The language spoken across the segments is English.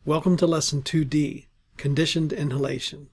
Welcome to Lesson 2D, Conditioned Inhalation.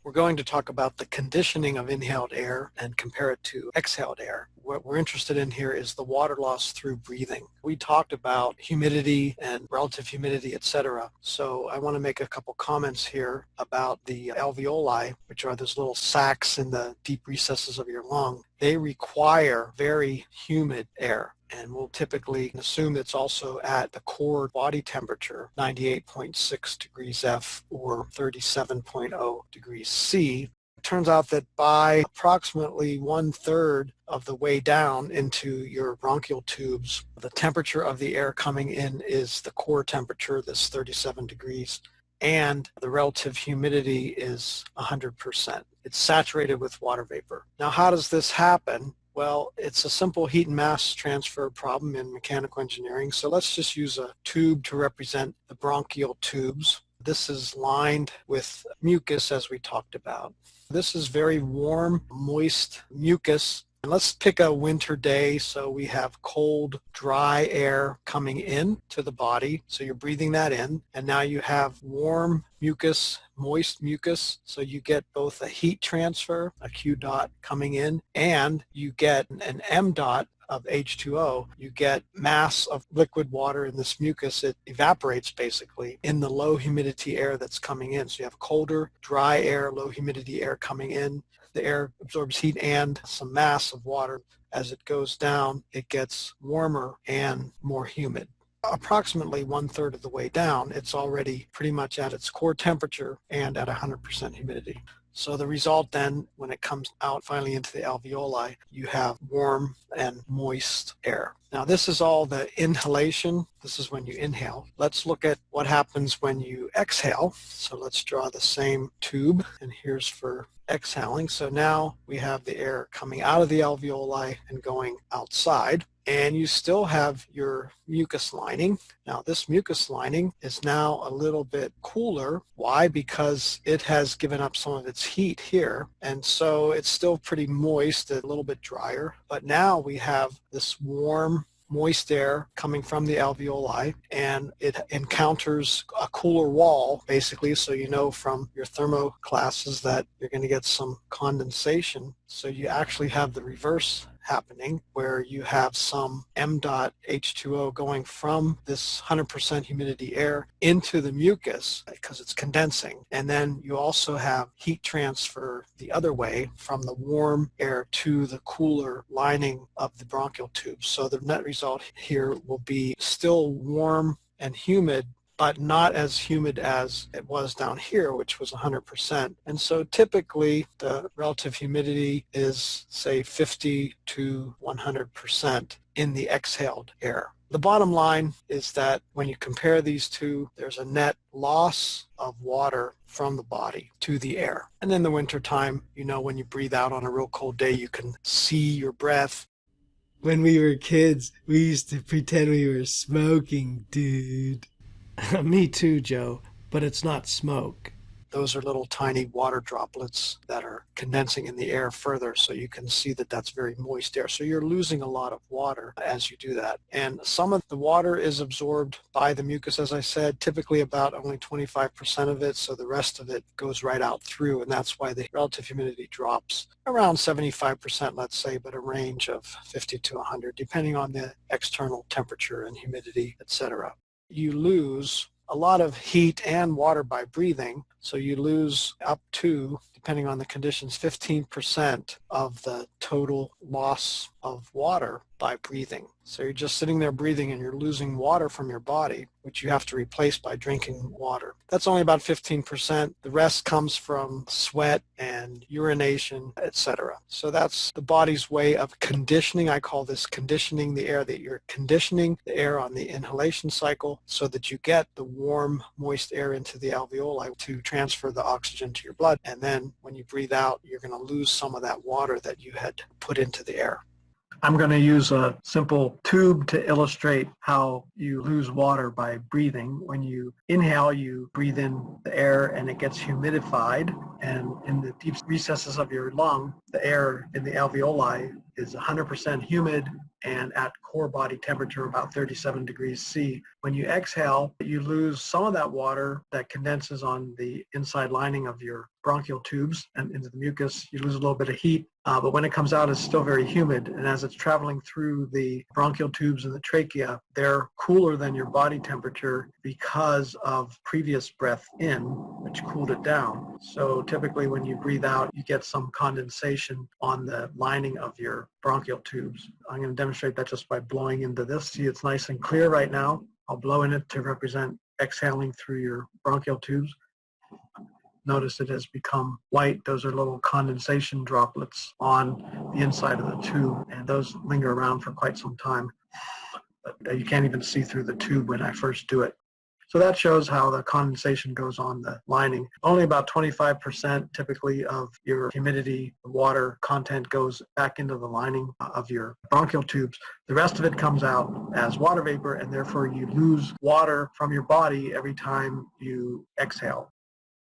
We're going to talk about the conditioning of inhaled air and compare it to exhaled air. What we're interested in here is the water loss through breathing. We talked about humidity and relative humidity, etc. So I want to make a couple comments here about the alveoli, which are those little sacs in the deep recesses of your lung. They require very humid air. And we'll typically assume it's also at the core body temperature, 98.6 degrees F or 37.0 degrees C. It turns out that by approximately 1/3 of the way down into your bronchial tubes, the temperature of the air coming in is the core temperature, this 37 degrees, and the relative humidity is 100%. It's saturated with water vapor. Now, how does this happen? Well, it's a simple heat and mass transfer problem in mechanical engineering. So let's just use a tube to represent the bronchial tubes. This is lined with mucus, as we talked about. This is very warm, moist mucus. And let's pick a winter day. So we have cold, dry air coming in to the body. So you're breathing that in. And now you have warm mucus, moist mucus. So you get both a heat transfer, a Q dot coming in, and you get an M dot of H2O. You get mass of liquid water in this mucus. It evaporates basically in the low humidity air that's coming in. So you have colder, dry air, low humidity air coming in. The air absorbs heat and some mass of water. As it goes down, it gets warmer and more humid. Approximately 1/3 of the way down, it's already pretty much at its core temperature and at 100% humidity. So the result then, when it comes out finally into the alveoli, you have warm and moist air. Now this is all the inhalation. This is when you inhale. Let's look at what happens when you exhale. So let's draw the same tube, and here's for exhaling. So now we have the air coming out of the alveoli and going outside. And you still have your mucus lining. Now this mucus lining is now a little bit cooler. Why? Because it has given up some of its heat here. And so it's still pretty moist, a little bit drier. But now we have this warm, moist air coming from the alveoli, and it encounters a cooler wall, basically, so you know from your thermo classes that you're going to get some condensation. So you actually have the reverse happening, where you have some M dot H2O going from this 100% humidity air into the mucus because it's condensing. And then you also have heat transfer the other way from the warm air to the cooler lining of the bronchial tubes. So the net result here will be still warm and humid, but not as humid as it was down here, which was 100%. And so typically the relative humidity is, say, 50 to 100% in the exhaled air. The bottom line is that when you compare these two, there's a net loss of water from the body to the air. And in the wintertime, you know, when you breathe out on a real cold day, you can see your breath. When we were kids, we used to pretend we were smoking, dude. Me too, Joe, but it's not smoke. Those are little tiny water droplets that are condensing in the air further, so you can see that that's very moist air. So you're losing a lot of water as you do that. And some of the water is absorbed by the mucus, as I said, typically about only 25% of it, so the rest of it goes right out through, and that's why the relative humidity drops around 75%, let's say, but a range of 50 to 100, depending on the external temperature and humidity, etc. You lose a lot of heat and water by breathing, so you lose up to, depending on the conditions, 15% of the total loss of water by breathing. So you're just sitting there breathing and you're losing water from your body, which you have to replace by drinking water. That's only about 15%. The rest comes from sweat and urination, etc. So that's the body's way of conditioning. I call this conditioning the air, that you're conditioning the air on the inhalation cycle so that you get the warm, moist air into the alveoli to transfer the oxygen to your blood. And then when you breathe out, you're going to lose some of that water that you had put into the air. I'm going to use a simple tube to illustrate how you lose water by breathing. When you inhale, you breathe in the air and it gets humidified, and in the deep recesses of your lung, the air in the alveoli is 100% humid and at core body temperature about 37 degrees C. When you exhale, you lose some of that water that condenses on the inside lining of your bronchial tubes and into the mucus. You lose a little bit of heat, but when it comes out, it's still very humid. And as it's traveling through the bronchial tubes and the trachea, they're cooler than your body temperature because of previous breath in, which cooled it down. So typically when you breathe out, you get some condensation on the lining of your bronchial tubes. I'm going to demonstrate that just by blowing into this. See, it's nice and clear right now. I'll blow in it to represent exhaling through your bronchial tubes. Notice it has become white. Those are little condensation droplets on the inside of the tube, and those linger around for quite some time. But you can't even see through the tube when I first do it. So that shows how the condensation goes on the lining. Only about 25% typically of your humidity water content goes back into the lining of your bronchial tubes. The rest of it comes out as water vapor, and therefore you lose water from your body every time you exhale.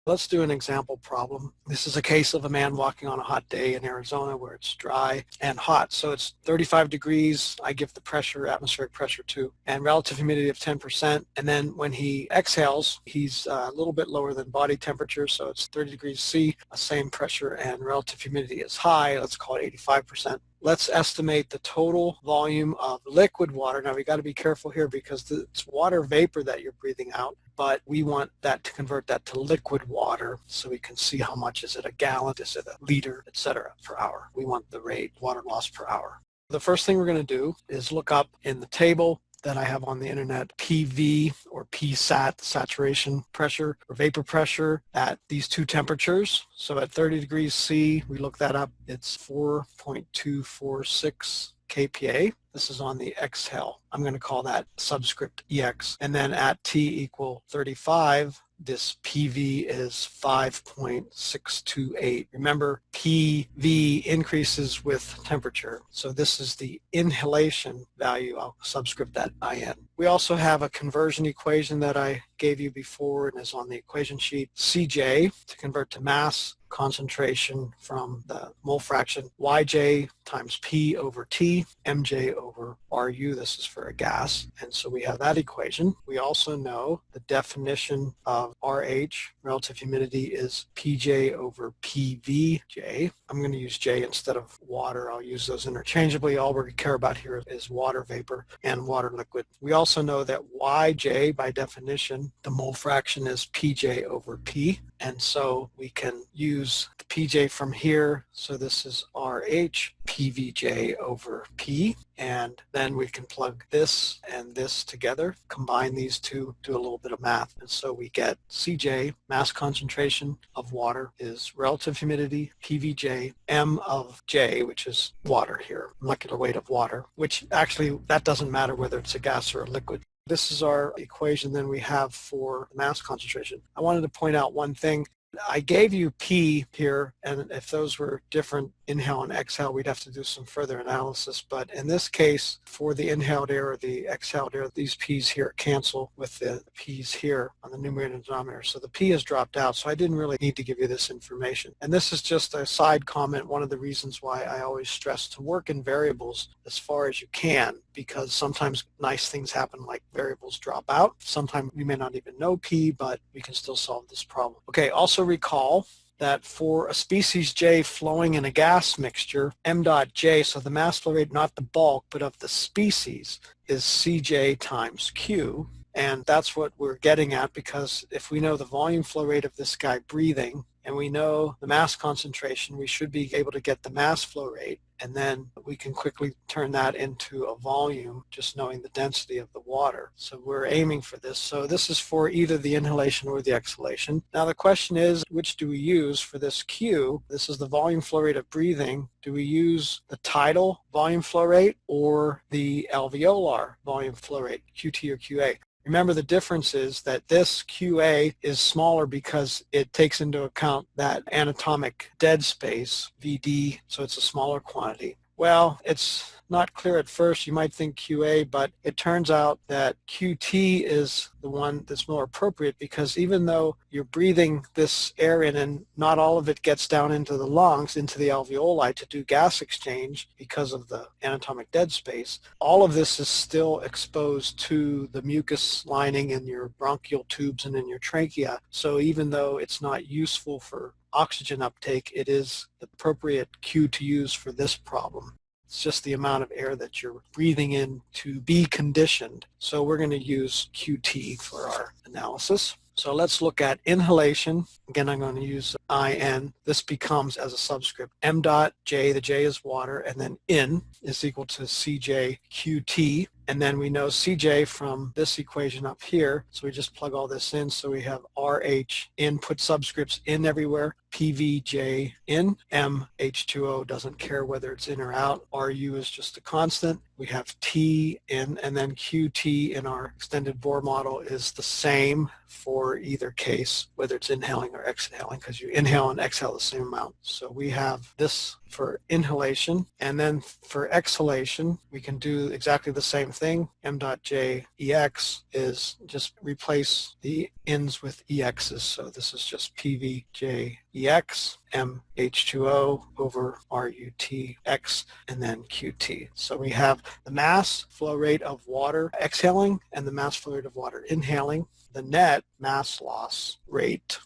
Let's do an example problem. This is a case of a man walking on a hot day in Arizona where it's dry and hot. So it's 35 degrees. I give the pressure, atmospheric pressure too, and relative humidity of 10%. And then when he exhales, he's a little bit lower than body temperature. So it's 30 degrees C, same pressure, and relative humidity is high. Let's call it 85%. Let's estimate the total volume of liquid water. Now we got to be careful here because it's water vapor that you're breathing out, but we want that to convert that to liquid water so we can see how much is it, a gallon, is it a liter, etc. per hour. We want the rate, water loss per hour. The first thing we're going to do is look up in the table that I have on the internet, PV or PSAT, saturation pressure or vapor pressure at these two temperatures. So at 30 degrees C, we look that up, it's 4.246 kPa. This is on the exhale. I'm going to call that subscript EX. And then at T equal 35, this PV is 5.628. Remember, PV increases with temperature. So this is the inhalation value. I'll subscript that IN. We also have a conversion equation that I gave you before and is on the equation sheet. CJ to convert to mass, concentration from the mole fraction, Yj times P over T, Mj over Ru. This is for a gas. And so we have that equation. We also know the definition of RH, relative humidity, is Pj over Pvj. I'm going to use J instead of water. I'll use those interchangeably. All we care about here is water vapor and water liquid. We also know that Yj, by definition, the mole fraction is Pj over P. And so we can use the Pj from here. So this is RH, Pvj over P. And then we can plug this and this together, combine these two, do a little bit of math. And so we get CJ, mass concentration of water, is relative humidity, PVJ, M of J, which is water here, molecular weight of water, which actually that doesn't matter whether it's a gas or a liquid. This is our equation then we have for mass concentration. I wanted to point out one thing. I gave you P here, and if those were different inhale and exhale, we'd have to do some further analysis. But in this case, for the inhaled air or the exhaled air, these P's here cancel with the P's here on the numerator and denominator. So the P has dropped out, so I didn't really need to give you this information. And this is just a side comment, one of the reasons why I always stress to work in variables as far as you can, because sometimes nice things happen like variables drop out. Sometimes we may not even know P, but we can still solve this problem. Okay, also recall that for a species J flowing in a gas mixture, m dot J, so the mass flow rate, not the bulk, but of the species, is Cj times Q. And that's what we're getting at, because if we know the volume flow rate of this guy breathing, and we know the mass concentration, we should be able to get the mass flow rate, and then we can quickly turn that into a volume, just knowing the density of the water. So we're aiming for this. So this is for either the inhalation or the exhalation. Now the question is, which do we use for this Q? This is the volume flow rate of breathing. Do we use the tidal volume flow rate or the alveolar volume flow rate, QT or QA? Remember, the difference is that this QA is smaller because it takes into account that anatomic dead space, VD, so it's a smaller quantity. Well, it's not clear at first. You might think QA, but it turns out that QT is the one that's more appropriate, because even though you're breathing this air in and not all of it gets down into the lungs, into the alveoli to do gas exchange because of the anatomic dead space, all of this is still exposed to the mucus lining in your bronchial tubes and in your trachea. So even though it's not useful for oxygen uptake, it is the appropriate cue to use for this problem. It's just the amount of air that you're breathing in to be conditioned. So we're going to use QT for our analysis. So let's look at inhalation. Again, I'm going to use IN. This becomes, as a subscript, m dot J, the J is water, and then in is equal to CJ QT. And then we know CJ from this equation up here. So we just plug all this in. So we have RH in, put subscripts in everywhere. PVJ in, M H2O doesn't care whether it's in or out. RU is just a constant. We have T in, and then QT in our extended Bohr model is the same for either case, whether it's inhaling or exhaling, because you inhale and exhale the same amount. So we have this for inhalation, and then for exhalation, we can do exactly the same thing. M dot J EX is just replace the ins with EXs. So this is just PVJ EX, MH2O over RUTX, and then QT. So we have the mass flow rate of water exhaling and the mass flow rate of water inhaling. The net mass loss rate,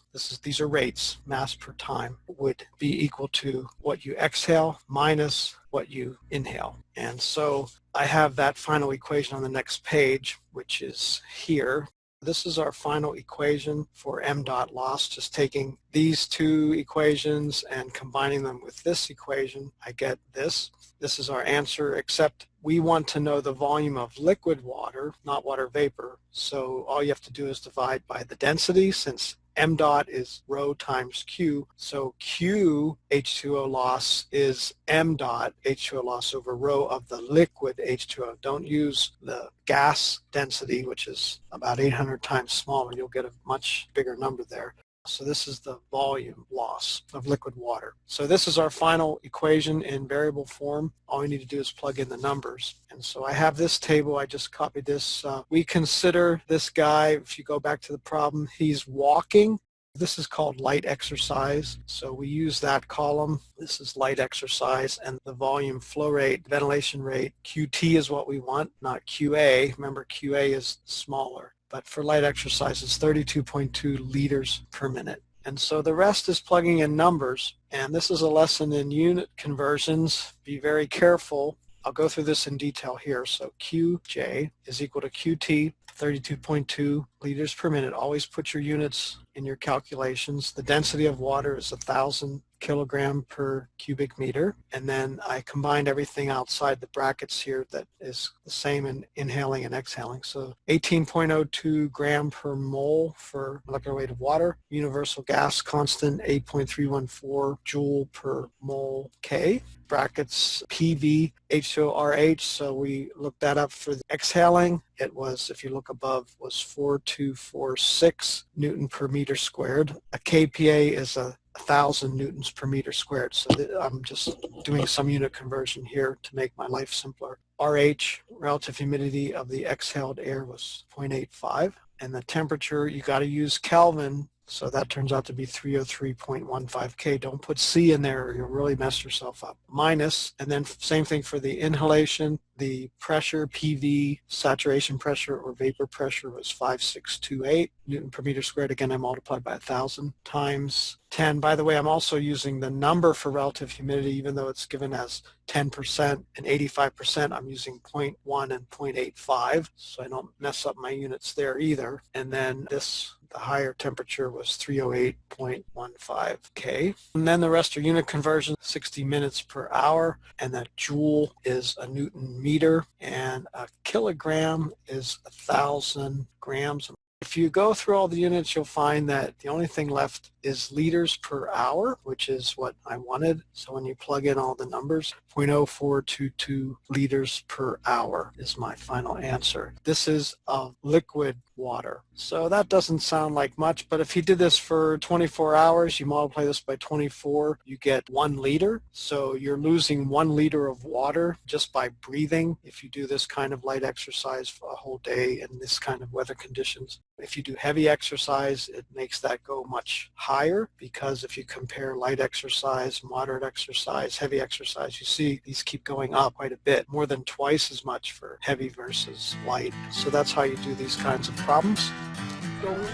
these are rates, mass per time, would be equal to what you exhale minus what you inhale. And so I have that final equation on the next page, which is here. This is our final equation for m dot loss. Just taking these two equations and combining them with this equation, I get this. This is our answer, except we want to know the volume of liquid water, not water vapor. So all you have to do is divide by the density, since m dot is rho times q. So q H2O loss is m dot H2O loss over rho of the liquid H2O. Don't use the gas density, which is about 800 times smaller. You'll get a much bigger number there. So this is the volume loss of liquid water. So this is our final equation in variable form. All we need to do is plug in the numbers. And so I have this table. I just copied this. We consider this guy, if you go back to the problem, he's walking. This is called light exercise. So we use that column. This is light exercise, and the volume flow rate, ventilation rate, QT is what we want, not QA. Remember, QA is smaller. But for light exercise, it's 32.2 liters per minute. And so the rest is plugging in numbers. And this is a lesson in unit conversions. Be very careful. I'll go through this in detail here. So QJ is equal to QT, 32.2 liters per minute. Always put your units in your calculations. The density of water is 1,000 kilogram per cubic meter. And then I combined everything outside the brackets here that is the same in inhaling and exhaling. So 18.02 gram per mole for molecular weight of water. Universal gas constant 8.314 joule per mole K. Brackets PV H2ORH. So we looked that up for the exhaling. It was, if you look above, was 4246 Newton per meter squared. A KPA is 1,000 newtons per meter squared. So I'm just doing some unit conversion here to make my life simpler. RH, relative humidity of the exhaled air, was 0.85. And the temperature, you got to use Kelvin. So that turns out to be 303.15 K. Don't put C in there or you'll really mess yourself up. Minus, and then same thing for the inhalation. The pressure, PV, saturation pressure or vapor pressure was 5628 Newton per meter squared. Again, I multiplied by 1,000 times 10. By the way, I'm also using the number for relative humidity, even though it's given as 10% and 85%, I'm using 0.1 and 0.85, so I don't mess up my units there either. And then this, the higher temperature was 308.15 K. And then the rest are unit conversion, 60 minutes per hour, and that joule is a Newton meter, and a kilogram is 1,000 grams. If you go through all the units, you'll find that the only thing left is liters per hour, which is what I wanted. So when you plug in all the numbers, 0.0422 liters per hour is my final answer. This is a liquid water. So that doesn't sound like much, but if you did this for 24 hours, you multiply this by 24, you get 1 liter. So you're losing 1 liter of water just by breathing if you do this kind of light exercise for a whole day in this kind of weather conditions. If you do heavy exercise, it makes that go much higher, because if you compare light exercise, moderate exercise, heavy exercise, you see these keep going up quite a bit, more than twice as much for heavy versus light. So that's how you do these kinds of problems.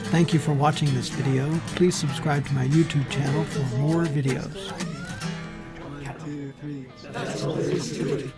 Thank you for watching this video. Please subscribe to my YouTube channel for more videos. 1, 2, 3. That's all there is to it.